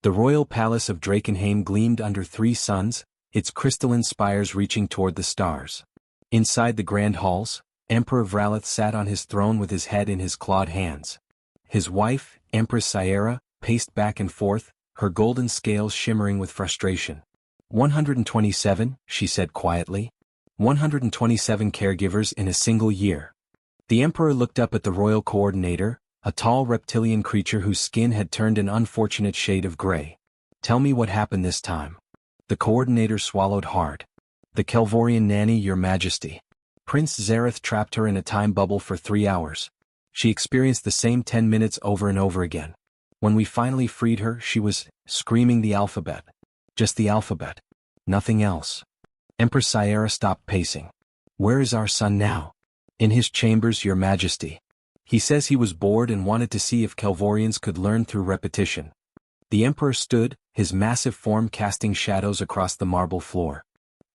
The royal palace of Drakenheim gleamed under 3 suns, its crystalline spires reaching toward the stars. Inside the grand halls, Emperor Vralith sat on his throne with his head in his clawed hands. His wife, Empress Sierra, paced back and forth, her golden scales shimmering with frustration. 127, she said quietly. 127 caregivers in a single year. The Emperor looked up at the royal coordinator, a tall reptilian creature whose skin had turned an unfortunate shade of gray. Tell me what happened this time. The coordinator swallowed hard. The Kelvorian nanny, Your Majesty. Prince Zareth trapped her in a time bubble for 3 hours. She experienced the same 10 minutes over and over again. When we finally freed her, she was screaming the alphabet. Just the alphabet. Nothing else. Empress Sierra stopped pacing. Where is our son now? In his chambers, Your Majesty. He says he was bored and wanted to see if Kelvorians could learn through repetition. The Emperor stood, his massive form casting shadows across the marble floor.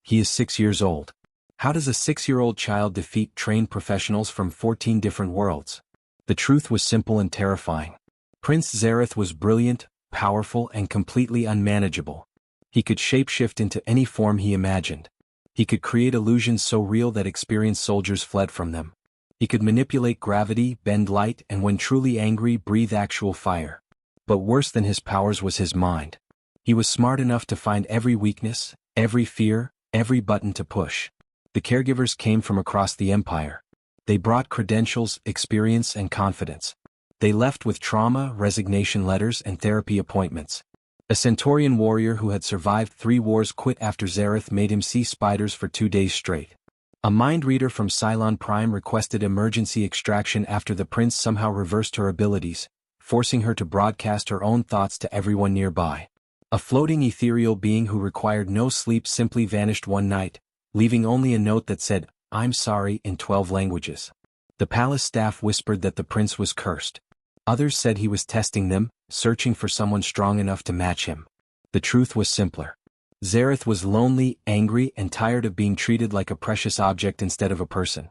He is 6 years old. How does a 6-year-old child defeat trained professionals from 14 different worlds? The truth was simple and terrifying. Prince Zareth was brilliant, powerful, and completely unmanageable. He could shapeshift into any form he imagined. He could create illusions so real that experienced soldiers fled from them. He could manipulate gravity, bend light, and when truly angry, breathe actual fire. But worse than his powers was his mind. He was smart enough to find every weakness, every fear, every button to push. The caregivers came from across the empire. They brought credentials, experience, and confidence. They left with trauma, resignation letters, and therapy appointments. A Centaurian warrior who had survived 3 wars quit after Zareth made him see spiders for 2 days straight. A mind reader from Cylon Prime requested emergency extraction after the prince somehow reversed her abilities, forcing her to broadcast her own thoughts to everyone nearby. A floating ethereal being who required no sleep simply vanished one night, leaving only a note that said, "I'm sorry," in 12 languages. The palace staff whispered that the prince was cursed. Others said he was testing them, searching for someone strong enough to match him. The truth was simpler. Zareth was lonely, angry, and tired of being treated like a precious object instead of a person.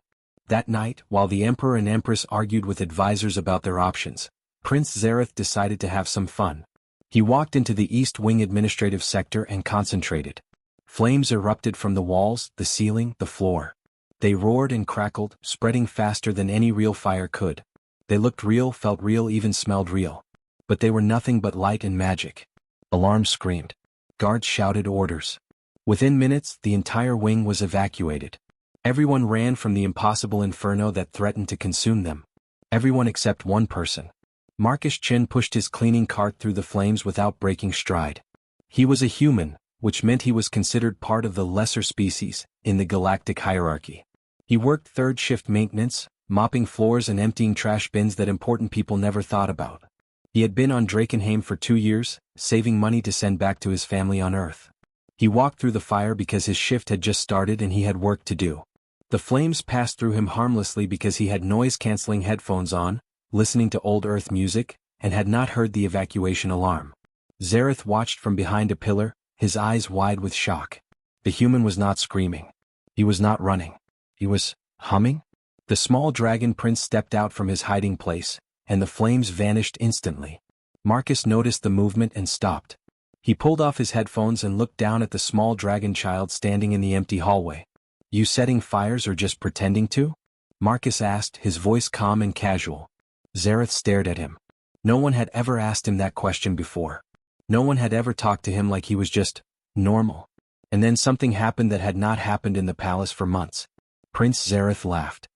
That night, while the Emperor and Empress argued with advisors about their options, Prince Zareth decided to have some fun. He walked into the East Wing administrative sector and concentrated. Flames erupted from the walls, the ceiling, the floor. They roared and crackled, spreading faster than any real fire could. They looked real, felt real, even smelled real. But they were nothing but light and magic. Alarms screamed. Guards shouted orders. Within minutes, the entire wing was evacuated. Everyone ran from the impossible inferno that threatened to consume them. Everyone except one person. Marcus Chin pushed his cleaning cart through the flames without breaking stride. He was a human, which meant he was considered part of the lesser species in the galactic hierarchy. He worked third-shift maintenance, mopping floors and emptying trash bins that important people never thought about. He had been on Drakenheim for 2 years, saving money to send back to his family on Earth. He walked through the fire because his shift had just started and he had work to do. The flames passed through him harmlessly because he had noise-canceling headphones on, listening to old Earth music, and had not heard the evacuation alarm. Zareth watched from behind a pillar, his eyes wide with shock. The human was not screaming. He was not running. He was humming? The small dragon prince stepped out from his hiding place, and the flames vanished instantly. Marcus noticed the movement and stopped. He pulled off his headphones and looked down at the small dragon child standing in the empty hallway. You setting fires or just pretending to? Marcus asked, his voice calm and casual. Zareth stared at him. No one had ever asked him that question before. No one had ever talked to him like he was just normal. And then something happened that had not happened in the palace for months. Prince Zareth laughed.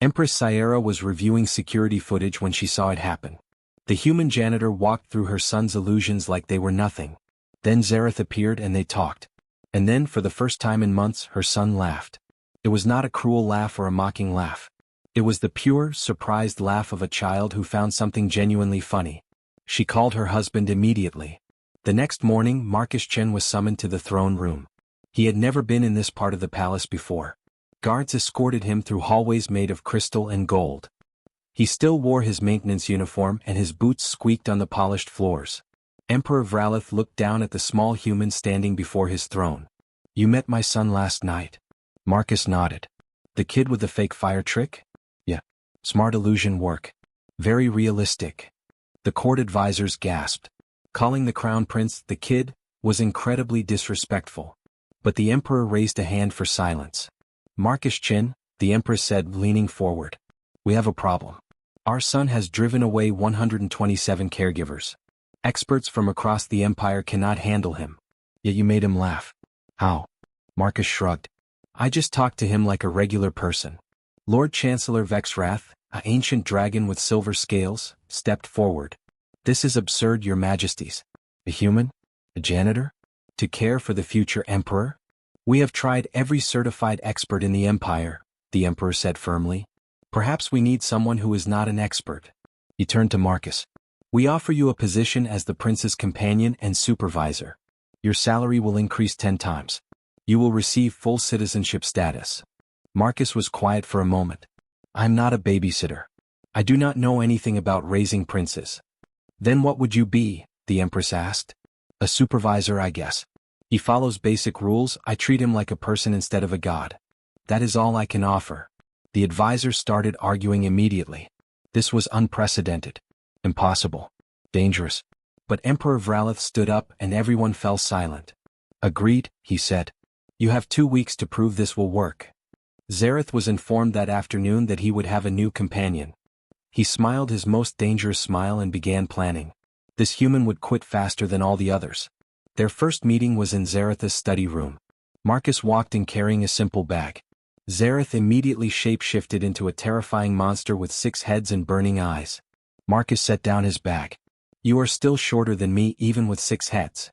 Empress Sierra was reviewing security footage when she saw it happen. The human janitor walked through her son's illusions like they were nothing. Then Zareth appeared and they talked. And then, for the first time in months, her son laughed. It was not a cruel laugh or a mocking laugh. It was the pure, surprised laugh of a child who found something genuinely funny. She called her husband immediately. The next morning, Marcus Chen was summoned to the throne room. He had never been in this part of the palace before. Guards escorted him through hallways made of crystal and gold. He still wore his maintenance uniform and his boots squeaked on the polished floors. Emperor Vralith looked down at the small human standing before his throne. You met my son last night. Marcus nodded. The kid with the fake fire trick? Yeah. Smart illusion work. Very realistic. The court advisors gasped. Calling the crown prince the kid was incredibly disrespectful. But the emperor raised a hand for silence. Marcus Chin, the empress said, leaning forward. We have a problem. Our son has driven away 127 caregivers. Experts from across the empire cannot handle him. Yet you made him laugh. How? Marcus shrugged. I just talked to him like a regular person. Lord Chancellor Vexwrath, an ancient dragon with silver scales, stepped forward. This is absurd, your majesties. A human? A janitor? To care for the future emperor? We have tried every certified expert in the empire, the emperor said firmly. Perhaps we need someone who is not an expert. He turned to Marcus. We offer you a position as the prince's companion and supervisor. Your salary will increase 10 times. You will receive full citizenship status. Marcus was quiet for a moment. I'm not a babysitter. I do not know anything about raising princes. Then what would you be? The empress asked. A supervisor, I guess. He follows basic rules. I treat him like a person instead of a god. That is all I can offer. The advisors started arguing immediately. This was unprecedented. Impossible. Dangerous. But Emperor Vralith stood up and everyone fell silent. Agreed, he said. You have 2 weeks to prove this will work. Zareth was informed that afternoon that he would have a new companion. He smiled his most dangerous smile and began planning. This human would quit faster than all the others. Their first meeting was in Zareth's study room. Marcus walked in carrying a simple bag. Zareth immediately shape-shifted into a terrifying monster with 6 heads and burning eyes. Marcus set down his bag. You are still shorter than me even with 6 heads.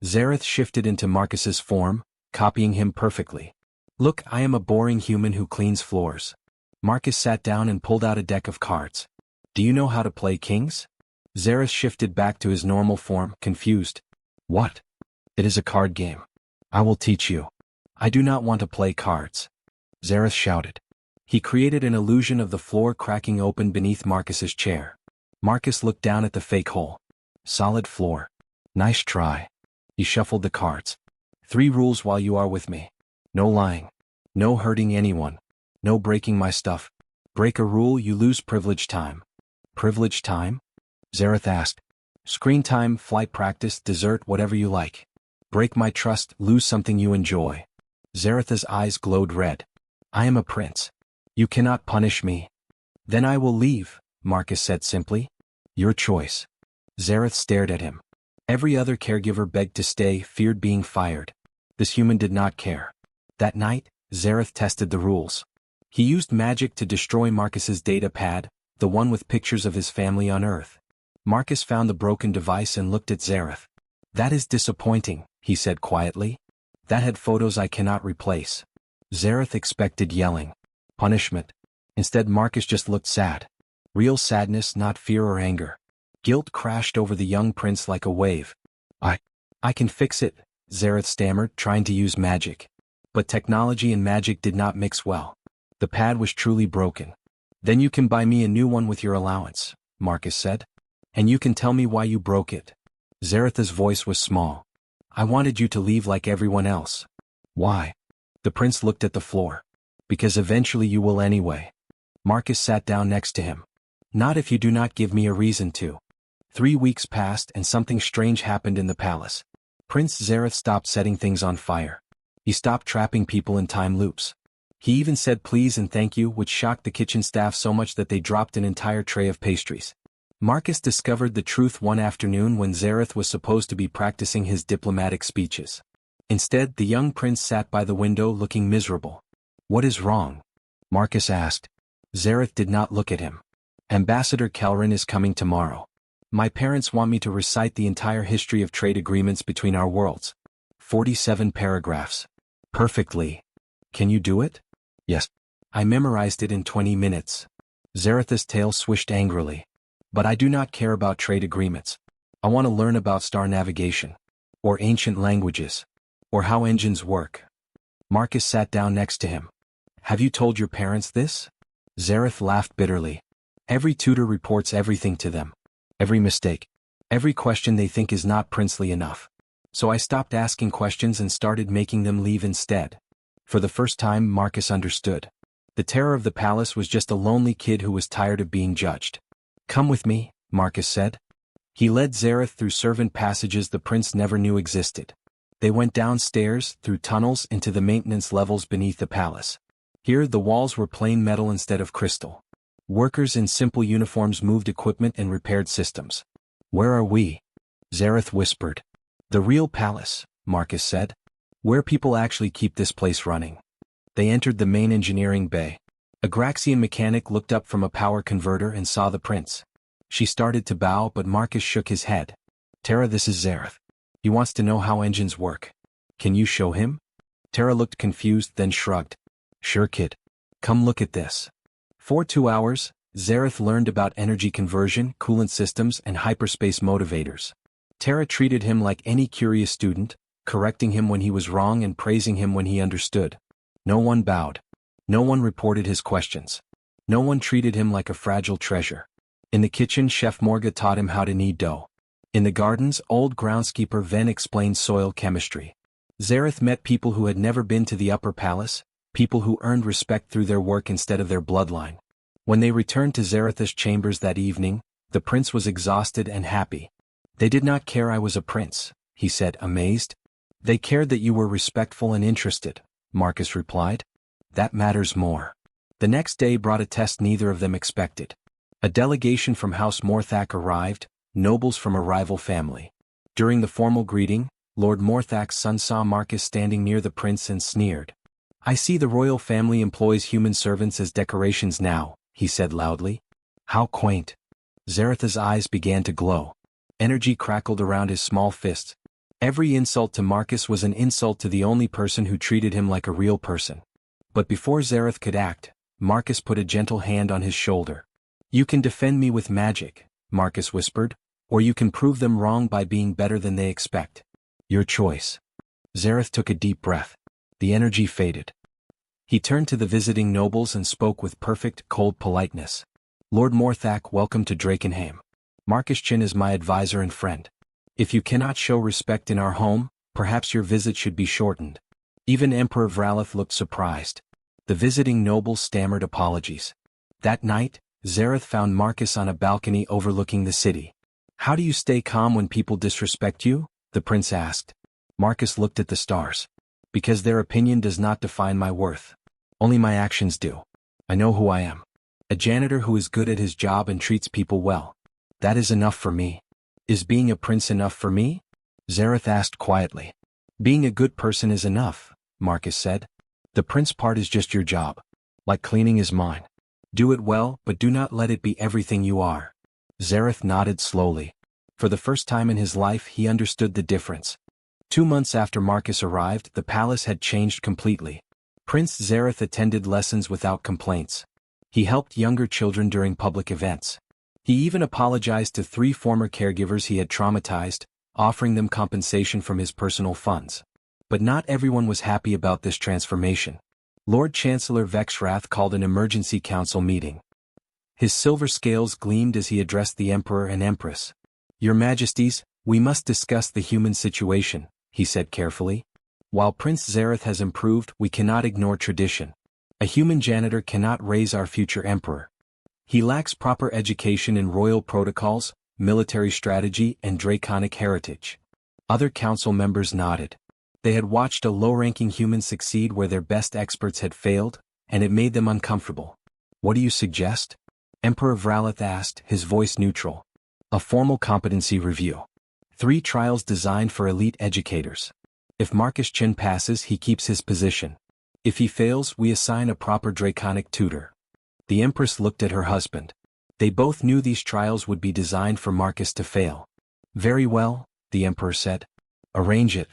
Zareth shifted into Marcus's form, copying him perfectly. Look, I am a boring human who cleans floors. Marcus sat down and pulled out a deck of cards. Do you know how to play kings? Zareth shifted back to his normal form, confused. What? It is a card game. I will teach you. I do not want to play cards. Zareth shouted. He created an illusion of the floor cracking open beneath Marcus's chair. Marcus looked down at the fake hole. Solid floor. Nice try. He shuffled the cards. 3 rules while you are with me. No lying. No hurting anyone. No breaking my stuff. Break a rule, you lose privilege time. Privilege time? Zareth asked. Screen time, flight practice, dessert, whatever you like. Break my trust, lose something you enjoy. Zareth's eyes glowed red. I am a prince. You cannot punish me. Then I will leave, Marcus said simply. Your choice. Zareth stared at him. Every other caregiver begged to stay, feared being fired. This human did not care. That night, Zareth tested the rules. He used magic to destroy Marcus's data pad, the one with pictures of his family on Earth. Marcus found the broken device and looked at Zareth. That is disappointing, he said quietly. That had photos I cannot replace. Zareth expected yelling. Punishment. Instead, Marcus just looked sad. Real sadness, not fear or anger. Guilt crashed over the young prince like a wave. I can fix it, Zareth stammered, trying to use magic. But technology and magic did not mix well. The pad was truly broken. Then you can buy me a new one with your allowance, Marcus said. And you can tell me why you broke it. Zareth's voice was small. I wanted you to leave like everyone else. Why? The prince looked at the floor. Because eventually you will anyway. Marcus sat down next to him. Not if you do not give me a reason to. 3 weeks passed and something strange happened in the palace. Prince Zareth stopped setting things on fire. He stopped trapping people in time loops. He even said please and thank you, which shocked the kitchen staff so much that they dropped an entire tray of pastries. Marcus discovered the truth one afternoon when Zareth was supposed to be practicing his diplomatic speeches. Instead, the young prince sat by the window looking miserable. What is wrong? Marcus asked. Zareth did not look at him. Ambassador Kelrin is coming tomorrow. My parents want me to recite the entire history of trade agreements between our worlds. 47 paragraphs. Perfectly. Can you do it? Yes. I memorized it in 20 minutes. Zareth's tail swished angrily. But I do not care about trade agreements. I want to learn about star navigation. Or ancient languages. Or how engines work. Marcus sat down next to him. Have you told your parents this? Zareth laughed bitterly. Every tutor reports everything to them. Every mistake. Every question they think is not princely enough. So I stopped asking questions and started making them leave instead. For the first time, Marcus understood. The terror of the palace was just a lonely kid who was tired of being judged. Come with me, Marcus said. He led Zareth through servant passages the prince never knew existed. They went downstairs, through tunnels, into the maintenance levels beneath the palace. Here the walls were plain metal instead of crystal. Workers in simple uniforms moved equipment and repaired systems. "Where are we?" Zareth whispered. "The real palace," Marcus said. "Where people actually keep this place running." They entered the main engineering bay. A Graxian mechanic looked up from a power converter and saw the prince. She started to bow, but Marcus shook his head. "Tara, this is Zareth. He wants to know how engines work. Can you show him?" Tara looked confused, then shrugged. "Sure, kid. Come look at this." For 2 hours, Zareth learned about energy conversion, coolant systems, and hyperspace motivators. Tara treated him like any curious student, correcting him when he was wrong and praising him when he understood. No one bowed. No one reported his questions. No one treated him like a fragile treasure. In the kitchen, Chef Morga taught him how to knead dough. In the gardens, old groundskeeper Ven explained soil chemistry. Zareth met people who had never been to the upper palace, people who earned respect through their work instead of their bloodline. When they returned to Zareth's chambers that evening, the prince was exhausted and happy. "They did not care I was a prince," he said, amazed. "They cared that you were respectful and interested," Marcus replied. "That matters more." The next day brought a test neither of them expected. A delegation from House Morthak arrived, nobles from a rival family. During the formal greeting, Lord Morthak's son saw Marcus standing near the prince and sneered. "I see the royal family employs human servants as decorations now," he said loudly. "How quaint." Zareth's eyes began to glow. Energy crackled around his small fists. Every insult to Marcus was an insult to the only person who treated him like a real person. But before Zareth could act, Marcus put a gentle hand on his shoulder. "You can defend me with magic," Marcus whispered, "or you can prove them wrong by being better than they expect. Your choice." Zareth took a deep breath. The energy faded. He turned to the visiting nobles and spoke with perfect, cold politeness. "Lord Morthak, welcome to Drakenheim. Marcus Chin is my advisor and friend. If you cannot show respect in our home, perhaps your visit should be shortened." Even Emperor Vralith looked surprised. The visiting nobles stammered apologies. That night, Zareth found Marcus on a balcony overlooking the city. "How do you stay calm when people disrespect you?" the prince asked. Marcus looked at the stars. "Because their opinion does not define my worth. Only my actions do. I know who I am. A janitor who is good at his job and treats people well. That is enough for me." "Is being a prince enough for me?" Zareth asked quietly. "Being a good person is enough," Marcus said. "The prince part is just your job. Like cleaning is mine. Do it well, but do not let it be everything you are." Zareth nodded slowly. For the first time in his life he understood the difference. 2 months after Marcus arrived, the palace had changed completely. Prince Zareth attended lessons without complaints. He helped younger children during public events. He even apologized to 3 former caregivers he had traumatized, offering them compensation from his personal funds. But not everyone was happy about this transformation. Lord Chancellor Vexrath called an emergency council meeting. His silver scales gleamed as he addressed the Emperor and Empress. "Your Majesties, we must discuss the human situation," he said carefully. "While Prince Zareth has improved, we cannot ignore tradition. A human janitor cannot raise our future emperor. He lacks proper education in royal protocols, military strategy, and draconic heritage." Other council members nodded. They had watched a low-ranking human succeed where their best experts had failed, and it made them uncomfortable. "What do you suggest?" Emperor Vralith asked, his voice neutral. "A formal competency review. 3 trials designed for elite educators. If Marcus Chin passes, he keeps his position. If he fails, we assign a proper draconic tutor." The Empress looked at her husband. They both knew these trials would be designed for Marcus to fail. "Very well," the Emperor said. "Arrange it."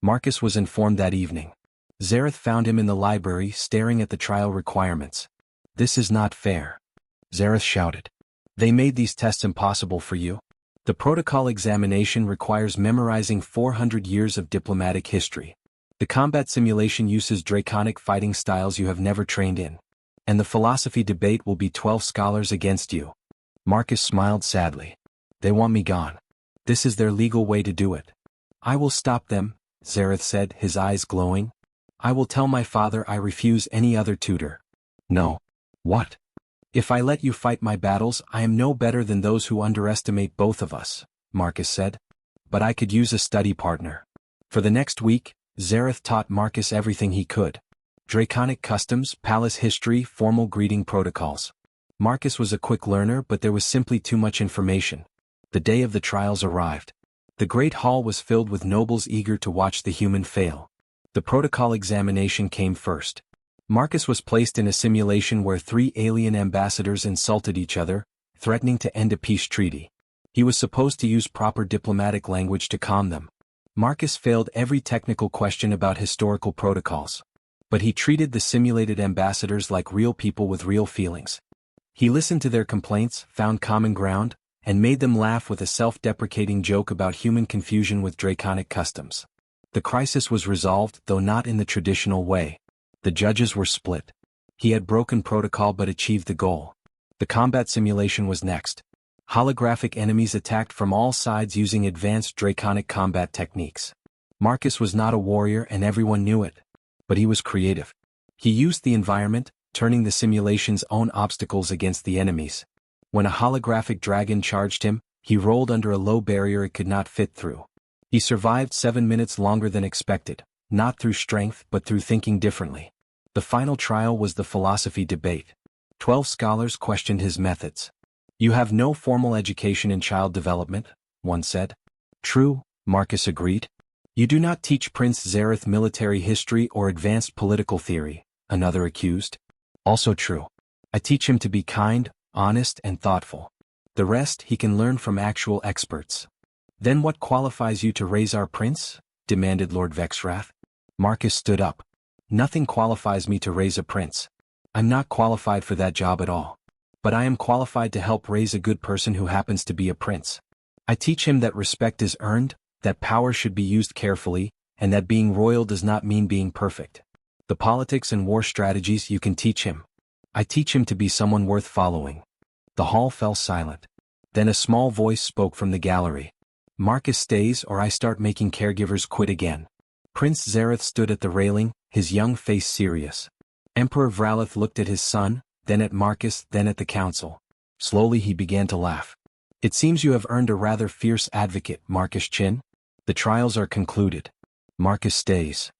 Marcus was informed that evening. Zareth found him in the library staring at the trial requirements. "This is not fair," Zareth shouted. "They made these tests impossible for you. The protocol examination requires memorizing 400 years of diplomatic history. The combat simulation uses draconic fighting styles you have never trained in. And the philosophy debate will be 12 scholars against you." Marcus smiled sadly. "They want me gone. This is their legal way to do it." "I will stop them," Zareth said, his eyes glowing. "I will tell my father I refuse any other tutor." "No." "What?" "If I let you fight my battles, I am no better than those who underestimate both of us," Marcus said. But I could use a study partner. For the next week, Zareth taught Marcus everything he could. Draconic customs, palace history, formal greeting protocols. Marcus was a quick learner, but there was simply too much information. The day of the trials arrived. The great hall was filled with nobles eager to watch the human fail. The protocol examination came first. Marcus was placed in a simulation where 3 alien ambassadors insulted each other, threatening to end a peace treaty. He was supposed to use proper diplomatic language to calm them. Marcus failed every technical question about historical protocols. But he treated the simulated ambassadors like real people with real feelings. He listened to their complaints, found common ground, and made them laugh with a self-deprecating joke about human confusion with draconic customs. The crisis was resolved, though not in the traditional way. The judges were split. He had broken protocol but achieved the goal. The combat simulation was next. Holographic enemies attacked from all sides using advanced draconic combat techniques. Marcus was not a warrior and everyone knew it. But he was creative. He used the environment, turning the simulation's own obstacles against the enemies. When a holographic dragon charged him, he rolled under a low barrier it could not fit through. He survived 7 minutes longer than expected, not through strength but through thinking differently. The final trial was the philosophy debate. 12 scholars questioned his methods. "You have no formal education in child development," one said. "True," Marcus agreed. "You do not teach Prince Zareth military history or advanced political theory," another accused. "Also true. I teach him to be kind, honest, and thoughtful. The rest he can learn from actual experts." "Then what qualifies you to raise our prince?" demanded Lord Vexrath. Marcus stood up. "Nothing qualifies me to raise a prince. I'm not qualified for that job at all. But I am qualified to help raise a good person who happens to be a prince. I teach him that respect is earned, that power should be used carefully, and that being royal does not mean being perfect. The politics and war strategies you can teach him. I teach him to be someone worth following." The hall fell silent. Then a small voice spoke from the gallery. "Marcus stays or I start making caregivers quit again." Prince Zareth stood at the railing, his young face serious. Emperor Vralith looked at his son, then at Marcus, then at the council. Slowly he began to laugh. "It seems you have earned a rather fierce advocate, Marcus Chin. The trials are concluded. Marcus stays."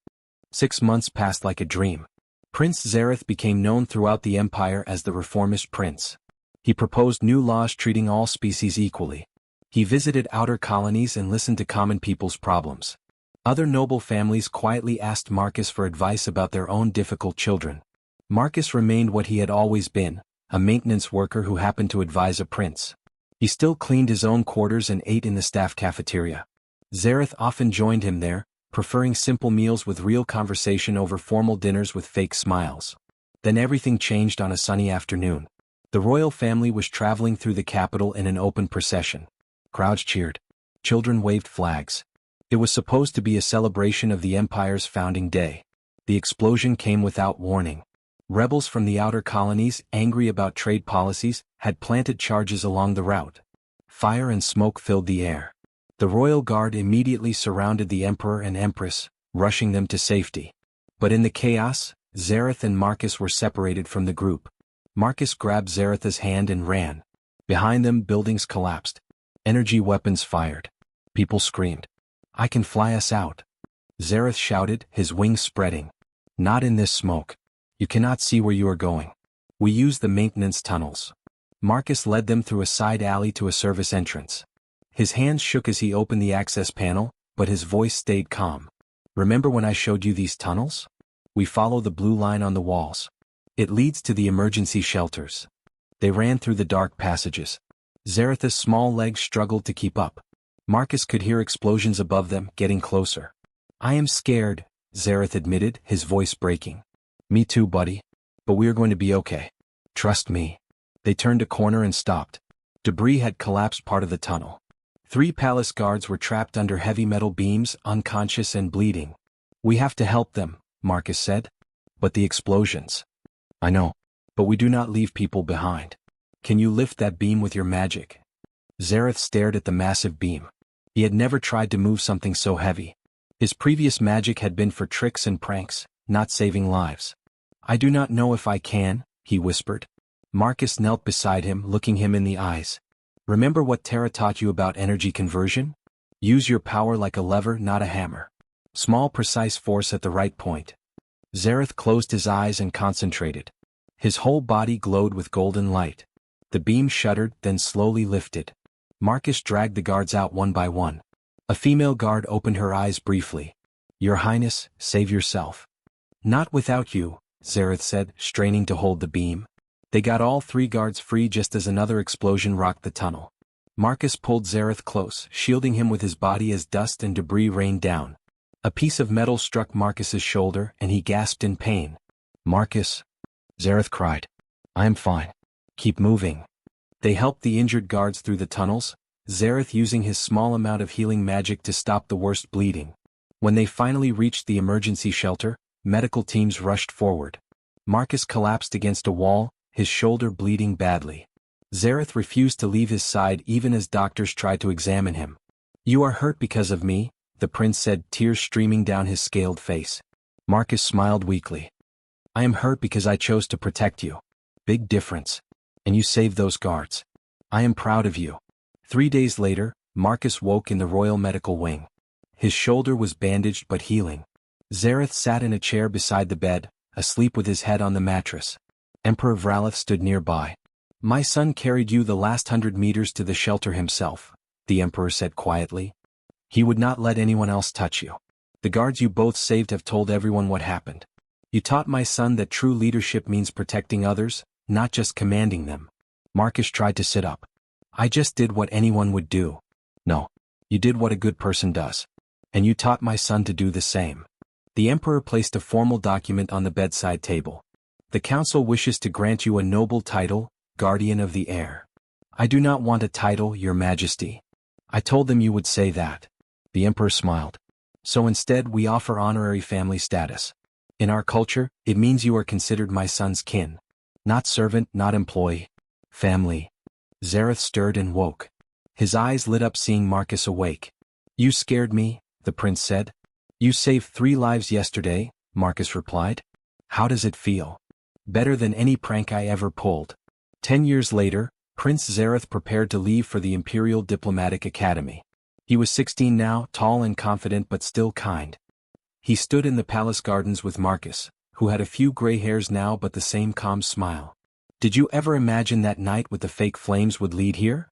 6 months passed like a dream. Prince Zareth became known throughout the empire as the reformist prince. He proposed new laws treating all species equally. He visited outer colonies and listened to common people's problems. Other noble families quietly asked Marcus for advice about their own difficult children. Marcus remained what he had always been, a maintenance worker who happened to advise a prince. He still cleaned his own quarters and ate in the staff cafeteria. Zareth often joined him there, preferring simple meals with real conversation over formal dinners with fake smiles. Then everything changed on a sunny afternoon. The royal family was traveling through the capital in an open procession. Crowds cheered. Children waved flags. It was supposed to be a celebration of the empire's founding day. The explosion came without warning. Rebels from the outer colonies, angry about trade policies, had planted charges along the route. Fire and smoke filled the air. The royal guard immediately surrounded the emperor and empress, rushing them to safety. But in the chaos, Zareth and Marcus were separated from the group. Marcus grabbed Zareth's hand and ran. Behind them, buildings collapsed. Energy weapons fired. People screamed. "I can fly us out." Zareth shouted, his wings spreading. "Not in this smoke. You cannot see where you are going. We use the maintenance tunnels." Marcus led them through a side alley to a service entrance. His hands shook as he opened the access panel, but his voice stayed calm. "Remember when I showed you these tunnels? We follow the blue line on the walls. It leads to the emergency shelters." They ran through the dark passages. Zareth's small legs struggled to keep up. Marcus could hear explosions above them, getting closer. "I am scared," Zareth admitted, his voice breaking. "Me too, buddy. But we are going to be okay. Trust me." They turned a corner and stopped. Debris had collapsed part of the tunnel. 3 palace guards were trapped under heavy metal beams, unconscious and bleeding. "We have to help them," Marcus said. "But the explosions." "I know. But we do not leave people behind. Can you lift that beam with your magic?" Zareth stared at the massive beam. He had never tried to move something so heavy. His previous magic had been for tricks and pranks, not saving lives. "I do not know if I can," he whispered. Marcus knelt beside him, looking him in the eyes. Remember what Terra taught you about energy conversion? Use your power like a lever, not a hammer. Small precise force at the right point. Zareth closed his eyes and concentrated. His whole body glowed with golden light. The beam shuddered, then slowly lifted. Marcus dragged the guards out one by one. A female guard opened her eyes briefly. Your Highness, save yourself. Not without you, Zareth said, straining to hold the beam. They got all 3 guards free just as another explosion rocked the tunnel. Marcus pulled Zareth close, shielding him with his body as dust and debris rained down. A piece of metal struck Marcus's shoulder, and he gasped in pain. Marcus, Zareth cried. I am fine. Keep moving. They helped the injured guards through the tunnels, Zareth using his small amount of healing magic to stop the worst bleeding. When they finally reached the emergency shelter, medical teams rushed forward. Marcus collapsed against a wall, his shoulder bleeding badly. Zareth refused to leave his side even as doctors tried to examine him. You are hurt because of me, the prince said, tears streaming down his scaled face. Marcus smiled weakly. I am hurt because I chose to protect you. Big difference. And you saved those guards. I am proud of you. 3 days later, Marcus woke in the Royal Medical Wing. His shoulder was bandaged but healing. Zareth sat in a chair beside the bed, asleep with his head on the mattress. Emperor Vralith stood nearby. My son carried you the last 100 meters to the shelter himself, the Emperor said quietly. He would not let anyone else touch you. The guards you both saved have told everyone what happened. You taught my son that true leadership means protecting others, not just commanding them. Marcus tried to sit up. I just did what anyone would do. No. You did what a good person does. And you taught my son to do the same. The Emperor placed a formal document on the bedside table. The Council wishes to grant you a noble title, Guardian of the Air. I do not want a title, Your Majesty. I told them you would say that. The Emperor smiled. So instead we offer honorary family status. In our culture, it means you are considered my son's kin. Not servant, not employee. Family. Zareth stirred and woke. His eyes lit up seeing Marcus awake. You scared me, the prince said. You saved 3 lives yesterday, Marcus replied. How does it feel? Better than any prank I ever pulled. 10 years later, Prince Zareth prepared to leave for the Imperial Diplomatic Academy. He was 16 now, tall and confident but still kind. He stood in the palace gardens with Marcus, who had a few gray hairs now but the same calm smile. Did you ever imagine that night with the fake flames would lead here?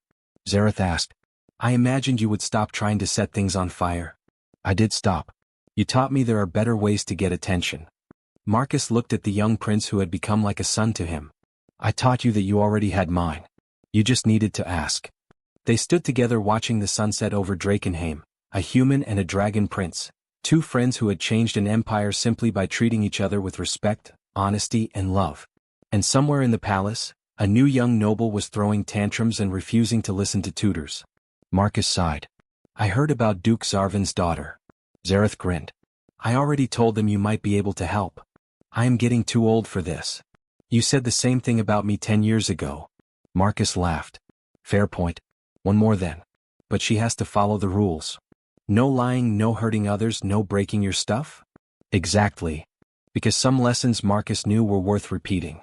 Zareth asked. I imagined you would stop trying to set things on fire. I did stop. You taught me there are better ways to get attention. Marcus looked at the young prince who had become like a son to him. I taught you that you already had mine. You just needed to ask. They stood together watching the sunset over Drakenheim, a human and a dragon prince, 2 friends who had changed an empire simply by treating each other with respect, honesty, and love. And somewhere in the palace, a new young noble was throwing tantrums and refusing to listen to tutors. Marcus sighed. I heard about Duke Zarvan's daughter. Zareth grinned. I already told them you might be able to help. I am getting too old for this. You said the same thing about me 10 years ago. Marcus laughed. Fair point. One more then. But she has to follow the rules. No lying, no hurting others, no breaking your stuff? Exactly. Because some lessons Marcus knew were worth repeating.